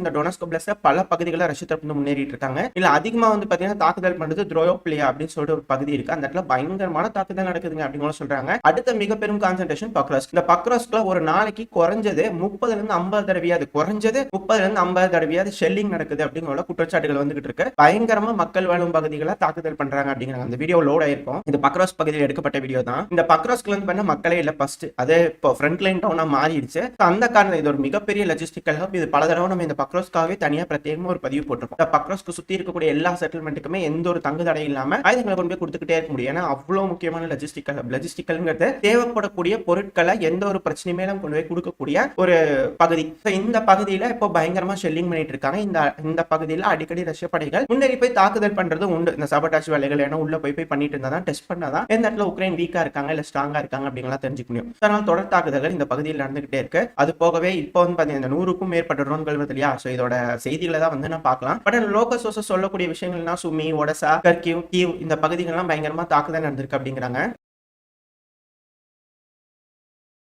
இந்த டொனஸ்கோ பிளஸ் பல பகுதிகளில் ரஷ்ய தரப்பு முன்னேறிட்டு இருக்காங்க. இல்ல அதிகமா வந்து பாத்தீங்கன்னா தாக்குதல் பண்றது த்ரோயோப்லியா அப்படின்னு சொல்லிட்டு ஒரு பகுதி இருக்கு. அந்த இடத்துல பயங்கரமான தாக்குதல் நடக்குதுங்க அப்படின்னு சொல்றாங்க. அடுத்த மிக பெரும் கான்சென்ட்ரேஷன் பக்ராஸ்க். இந்த பக்ராஸ்க்ல ஒரு நாளைக்கு குறைஞ்சது 30 இருந்து 50 தடவையாவது குறைஞ்சது 30 இருந்து 50 தடவையாவது ஷெல்லிங் நடக்குது அப்படிங்கிற குற்றச்சாட்டுகள் வந்துகிட்டு இருக்கு. பயங்கரமா மக்கள் வாழும் பகுதிகளை தாக்குதல் பண்றாங்க அப்படிங்கிறாங்க. அந்த வீடியோ லோட் ஆயிருக்கும். இது பக்ராஸ்க் பகுதியில் எடுக்கப்பட்ட வீடியோ தான். இந்த பக்ராஸ்க்ல வந்து பண்ண மக்களே இல்ல ஃபர்ஸ்ட் அது இப்போ ஃப்ரண்ட் லைன் டவுனா மாறிடுச்சு. அந்த காரணம் இது ஒரு மிகப்பெரிய லாஜிஸ்டிக்கல் ஹப். இது பல தடவை நம்ம இந்த பக்ராஸ்க்காகவே தனியா பிரத்யேகமா ஒரு பதிவு போட்டிருக்கோம். இந்த பக்ராஸ்க்கு சுத்தி இருக்கக்கூடிய எல்லா செட்டில்மெண்ட்டுக்குமே எந்த ஒரு தங்கு தடை இல்லாம ஆயுதங்களை கொண்டு போய் கொடுத்துக்கிட்டே இருக்க முடியும். ஏன்னா அவ்வளவு முக்கியமான லாஜிஸ்டிக்கல் ஹப். லாஜிஸ்டிக்கல்ங்கிறது தேவைப்படக்கூடிய பொருட்களை எந்த ஒரு பிரச்சனையுமே கொண்டு போய் கொடுக்கக்கூடிய ஒரு பகுதி. இந்த பகுதியில இப்போ பயங்கரமா ஷெல்லிங் பண்ணிட்டு இருக்காங்க. இந்த பகுதியில் அடிக்கடி ரஷ்ய படைகள் முன்னேறி போய் தாக்குதல் பண்றது உண்டு. இந்த சபட்டாச் வேலைகள் ஏன்னா உள்ள போய் பண்ணிட்டு இருந்தாதான் டெஸ்ட் பண்ணாதான் எந்த இடத்துல உக்ரைன் வீக்கா இருக்காங்க இல்ல ஸ்ட்ராங்கா இருக்காங்க அப்படிங்கலாம் தெரிஞ்சுக்க முடியும். அதனால தொடர் தாக்குதல்கள் இந்த பகுதியில் நடந்துகிட்டே இருக்கு. அது போகவே இப்போ வந்து பாத்தீங்கன்னா 100க்கும் மேற்பட்ட ட்ரோன்கள் வருது இல்லையா? சோ இதோட செய்திகளை தான் வந்து நான் பார்க்கலாம். பட் லோக்கல் சோர்சஸ் சொல்லக்கூடிய விஷயங்கள்னா சுமி, ஒடசா, கர்கிவ், கீவ் இந்த பகுதிகள்லாம் பயங்கரமா தாக்குதல் நடந்திருக்கு அப்படிங்கிறாங்க.